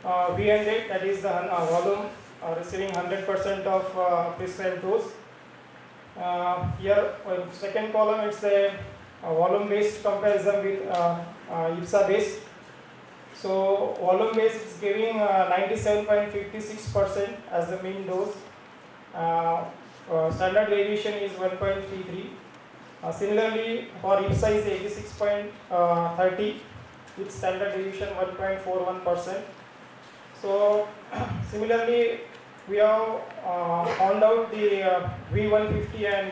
V and rate, that is the volume receiving 100% of prescribed dose. Here, second column, it's the volume based comparison with IPSA based. So volume based is giving 97.56% as the mean dose. Standard deviation is 1.33. Similarly, for IPSA is 86.30 with standard deviation 1.41%. So similarly, we have found out the V150 and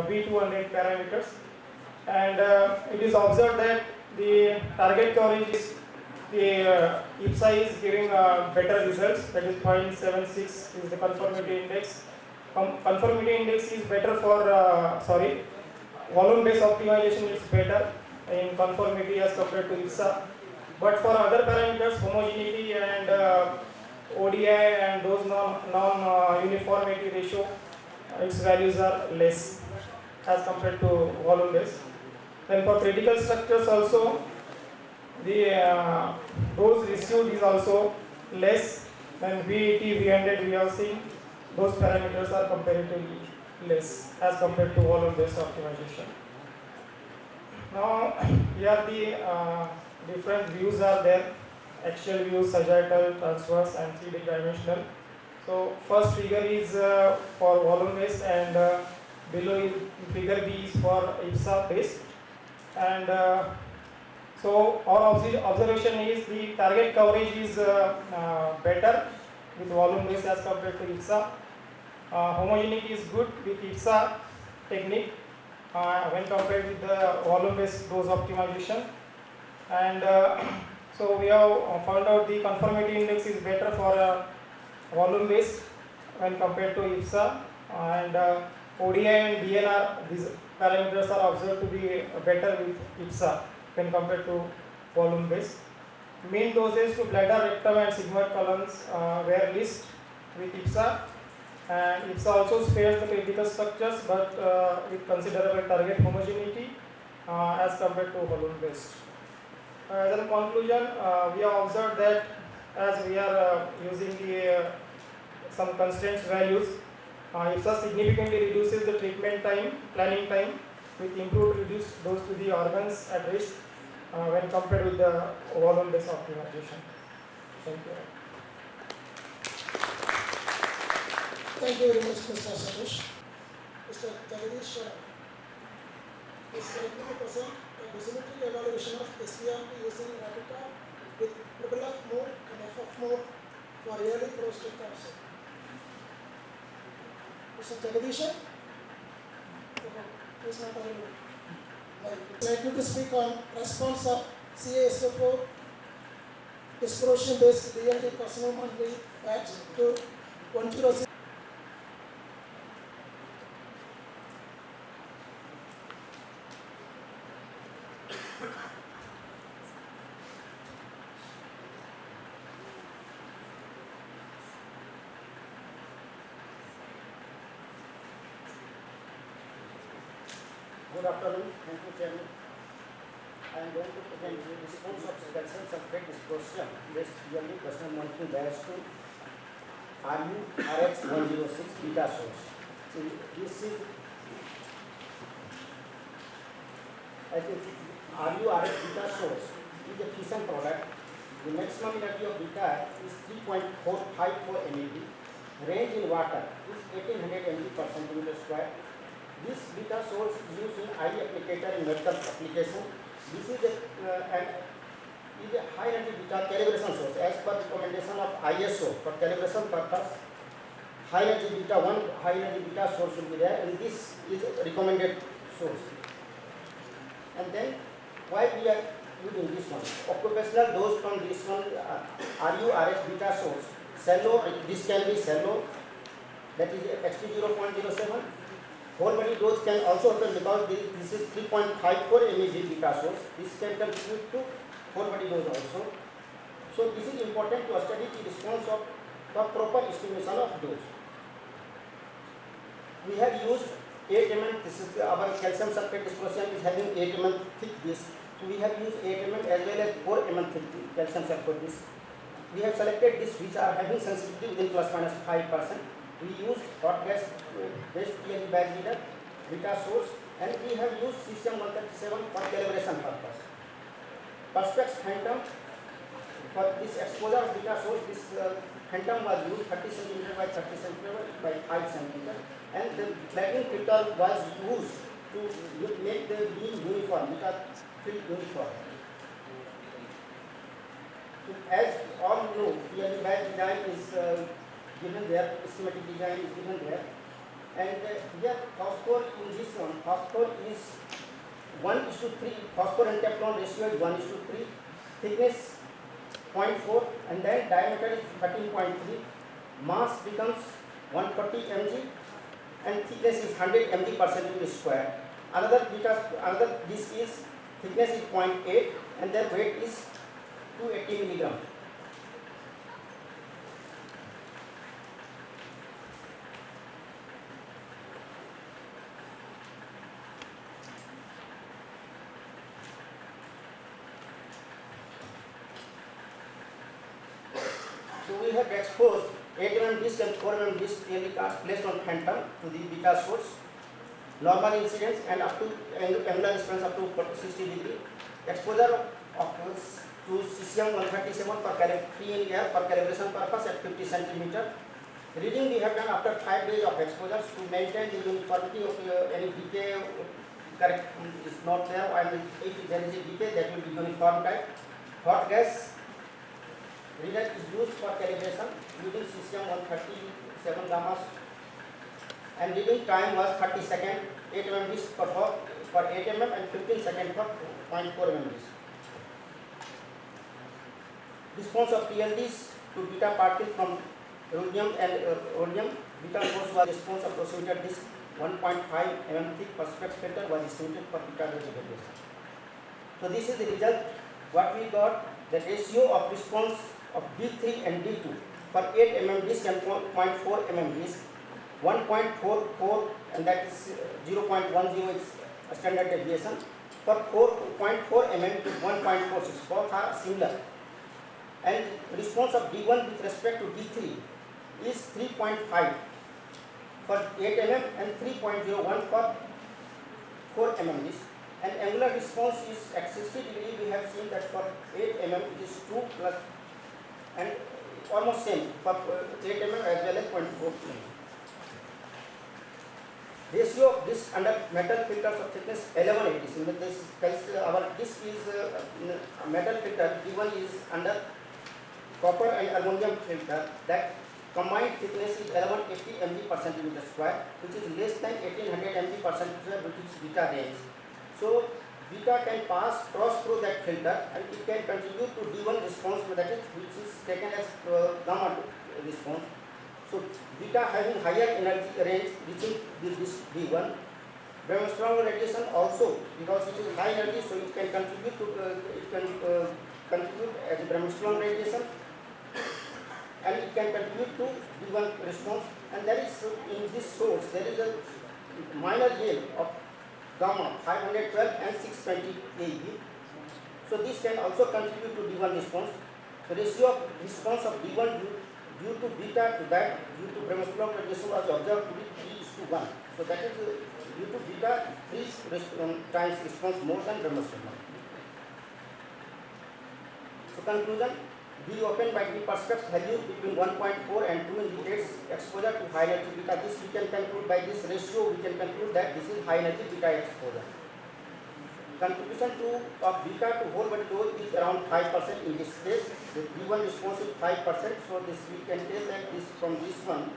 V200 parameters, and it is observed that the target coverage is the IPSA is giving better results, that is 0.76 is the conformity index. Conformity index is better for volume based optimization is better in conformity as compared to IPSA. But for other parameters, homogeneity and ODI and those non-uniformity ratio, its values are less as compared to volume based. Then for critical structures also, the dose received is also less than V80, V100 we have seen. Those parameters are comparatively less as compared to volume based optimization. Now here the different views are there: axial view, sagittal, transverse, and 3D dimensional. So first figure is for volume based, and below is figure B is for IPSA based. And so our observation is the target coverage is better with volume based as compared to IPSA. Homogeneity is good with IPSA technique when compared with the volume based dose optimization. And so we have found out the conformity index is better for volume based when compared to IPSA, and ODI and DNR, these parameters are observed to be better with IPSA when compared to volume based. Mean doses to bladder, rectum and sigmoid columns were least with IPSA, and IPSA also spares the critical structures but with considerable target homogeneity as compared to volume based. As a conclusion, we have observed that as we are using the some constraints values, IPSA significantly reduces the treatment time, planning time, with improved reduced dose to the organs at risk when compared with the volume based optimization. Thank you. Thank you very much, Mr. Satish. Mr. Jagadish, is correctly to present a dosimetry evaluation of SPRP using Rapid with FF mode and FF mode for early prostate cancer. Mr. Jagadish, please not available. I'd like you to speak on response of CaSO4 dysprotion based DLT carcinoma batch to 106. Good afternoon. Thank you, Chairman. I am going to present the response of calcium sulfate dysprosion based yearly personal monitoring batch to RU-RH106 beta source. So this is, I think, RU-RH beta source is a fission product. The maximum energy of beta is 3.454 MeV. Range in water is 1800 mg per centimeter square. This beta source is used in eye applicator in medical application. This is a high energy beta calibration source as per recommendation of ISO for calibration purpose. High energy beta, one high energy beta source will be there, and this is a recommended source. And then why we are using this one? Occupational dose from this one RU-RH beta source. Shallow, this can be shallow, that is XT 0.07. Whole body dose can also happen because this is 3.54 mg beta source. This can contribute to whole body dose also. So this is important to study the response of the proper estimation of dose. We have used 8 mm. This is our calcium sulfate dysprosion is having 8 mm thick disc. So we have used 8 mm as well as 4 mm thick calcium sulfate disc. we have selected this which are having sensitivity within plus minus 5%. We use hot gas based TLE batch reader, beta source, and we have used cesium 137 for calibration purpose. Perspex phantom, for this exposure of beta source, this phantom was used 30 cm by 30 cm by 5 cm, and the flagging filter was used to make the beam uniform, beta field uniform. So as all you know, TLE batch design is given there, schematic design is given there, and here phosphor in this one, phosphor is 1:3, phosphor and Teflon ratio is 1:3, thickness 0.4, and then diameter is 13.3, mass becomes 140 mg, and thickness is 100 mg per centimeter square. Another disc is thickness is 0.8, and their weight is 280 milligram. So we have exposed 8 mm disc and 4 mm disc TLE cards placed on phantom to the beta source, normal incidence and up to angular distance up to 60 degree. Exposure of to cesium 137 for free in air for calibration purpose at 50 cm. Reading we have done after 5 days of exposure to maintain the uniformity of any decay correct is not there, and if there is a decay that will be uniform type. Hot gas reader is used for calibration using cesium 137 gamma, and reading time was 30 seconds, 8 mm disc for 8 mm and 15 seconds for 0.4 mm disc. Response of TLDs to beta particle from rhodium and rhodium. Beta source was response of procimeter disc 1.5 mm thick perspex filter was estimated for beta radiation. So this is the result. What we got, the ratio of response of D3 and D2 for 8 mm disc and 0.4 mm disc, 1.44, and that is 0.10 is a standard deviation. For 4.4 mm to 1.46, both are similar. And response of D1 with respect to D3 is 3.5 for 8 mm and 3.01 for 4 mm disc. And angular response is at 60 degree. We have seen that for 8 mm it is 2 plus, and almost same for 8 mm as well as 0.4 mm. Ratio of disc under metal filters of thickness 1180. So this our disc is metal filter. D1 is under copper and aluminum filter. That combined thickness is 1180 mg per centimeter square, which is less than 1800 mg per centimeter square, which is beta range. So beta can cross through that filter, and it can contribute to D1 response, that is which is taken as gamma response. So beta having higher energy range reaching this D1. Bremsstrahlung radiation also, because it is high energy, so it can contribute to contribute as Bremsstrahlung radiation, and it can contribute to D1 response. And there is in this source there is a minor yield of gamma 512 and 620 AeV. So this can also contribute to D1 response. So ratio of response of D1 due to beta to that due to Bremsstrahlung radiation was observed to be 3:1. So that is due to beta 3 times response more than Bremsstrahlung. So conclusion, we opened by the perspex values between 1.4 and 2 indicates exposure to high energy beta. This we can conclude by this ratio, we can conclude that this is high energy beta exposure. Contribution of beta to whole body dose is around 5% in this case. The D1 response is 5%, so this we can tell that this from this one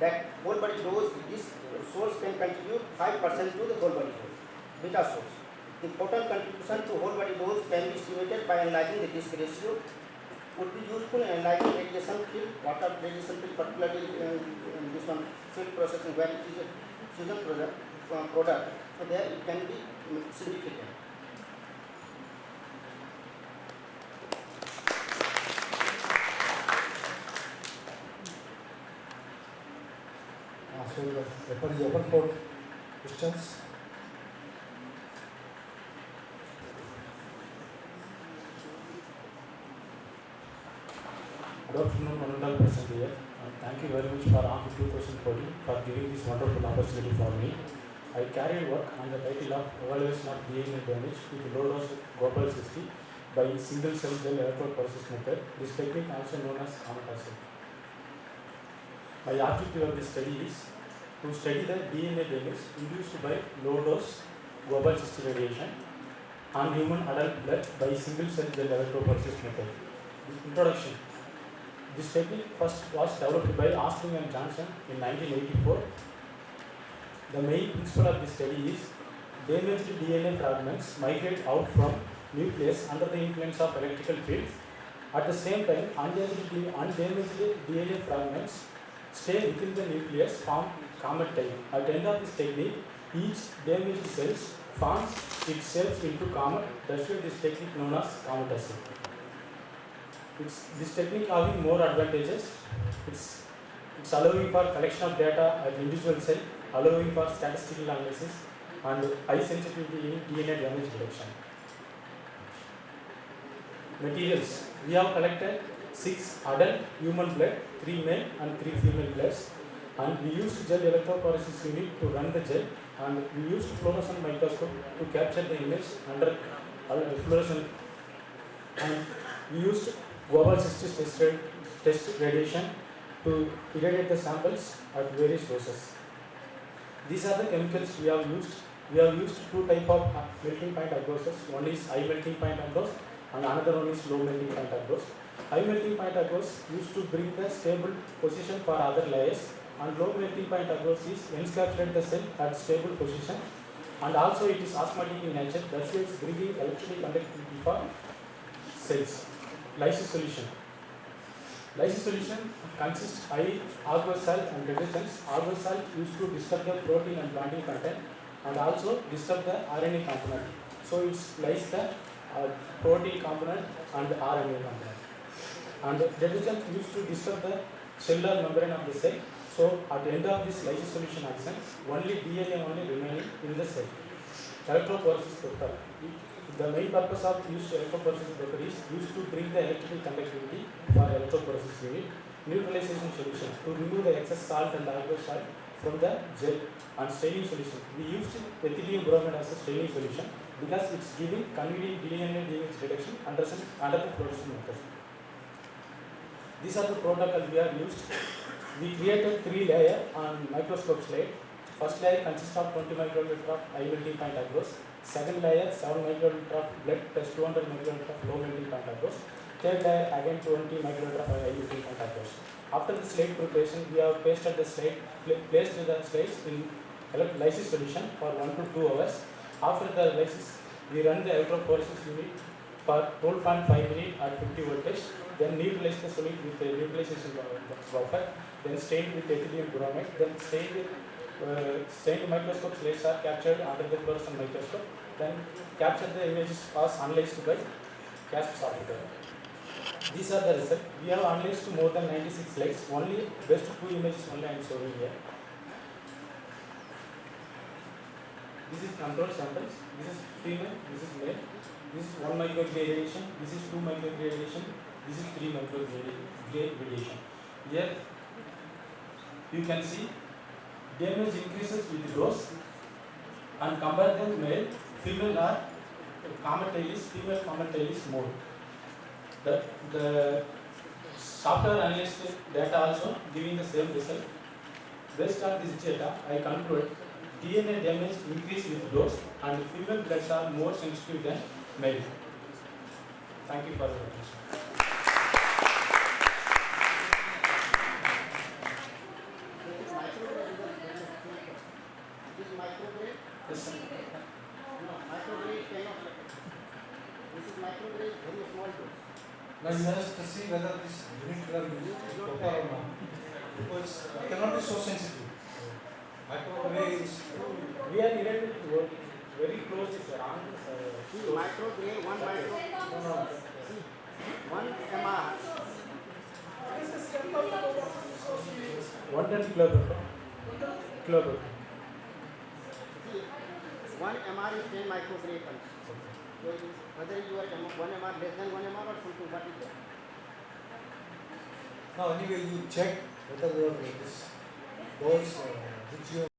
that whole body dose, this source can contribute 5% to the whole body dose, beta source. The total contribution to whole body dose can be estimated by analyzing the disc ratio. Would be useful in analyzing radiation field, water radiation field, particularly in this one field processing where it is a fusion product. So there it can be significant. So the paper is open for questions. Good afternoon, Manundal present here. Thank you very much for ARM 2014 for giving this wonderful opportunity for me. I carried work on the title of Evaluation of DNA damage with low dose global 60 by single cell gel electrophoresis method. This technique also known as COMET. My objective of this study is to study the DNA damage induced by low dose global 60 radiation on human adult blood by single cell gel electrophoresis method. Introduction. This technique first was developed by Austin and Johnson in 1984. The main principle of this study is damaged DNA fragments migrate out from nucleus under the influence of electrical fields. At the same time, undamaged DNA fragments stay within the nucleus, form comet type. At the end of this technique, each damaged cell forms itself into comet. That's why this technique known as comet assay. This technique having more advantages. It's allowing for collection of data at individual cell, allowing for statistical analysis and high sensitivity in DNA damage detection. Materials. We have collected 6 adult human blood, 3 male and 3 female bloods, and we used gel electrophoresis unit to run the gel, and we used fluorescent microscope to capture the image under fluorescent, and we used global 60 test radiation to irradiate the samples at various doses. These are the chemicals we have used. We have used 2 types of melting point agaroses. One is high melting point agarose and another one is low melting point agarose. High melting point agarose used to bring the stable position for other layers, and low melting point agarose is encapsulate the cell at stable position, and also it is osmotic in nature. That's why it is bringing electrical conductivity for cells. Lysis solution. Lysis solution consists high agar salt and detergents. Agar salt used to disturb the protein and bonding content and also disturb the RNA component. So it's lyse the protein component and RNA component. And detergent used to disturb the cellular membrane of the cell. So at the end of this lysis solution action, only DNA only remaining in the cell. Electrophoresis protocol. The main purpose of electrophoresis protocol is used to bring the electrical conductivity for electrophoresis unit. Neutralization solution to remove the excess salt and agar salt from the gel, and staining solution. We used ethylene bromide as a staining solution because it's giving convenient DNA damage detection under the fluorescent method. These are the protocols we have used. We created 3 layers on microscope slide. First layer consists of 20 microliter of high melting point agarose. Second layer 7 microliter of blood plus 200 microliter of low melting point agarose. Third layer again 20 microliter of high melting point agarose. After the slide preparation, we have pasted the slide, placed the slides in lysis solution for 1 to 2 hours. After the lysis, we run the electrophoresis unit for 12.5 minutes at 50 voltage. Then neutralize the solid with the neutralization buffer. Then stained with ethylene bromide. Then stained microscope slides are captured under the fluorescent microscope. Then capture the images was analyzed by CASP software. These are the results. We have analyzed more than 96 slides. Only best 2 images only I am showing here. This is control samples. This is female. This is male. This is 1 microgray radiation. This is 2 microgray radiation. This is 3 microgray radiation. Here you can see damage increases with dose, and compare them male, female are comet tail is female comet tail is more. The software analyzed data also giving the same result. Based on this data, I conclude DNA damage increase with dose, and female bloods are more sensitive than male. Thank you for your attention. Yes, sir. No, microgray cannot. This is microgray, very small dose. Now you have to see whether this unit you are using is proper or not. Because it cannot be so sensitive. Microgray is. We are related to work very closely, sir. See, microgray, 1 micro. No. See, 1 MR. 110 kilometer. See, 1 MR is 10 microgray tons. So whether you are 1 MR less than 1 MR or something, what is that? Now anyway you check whether this those which you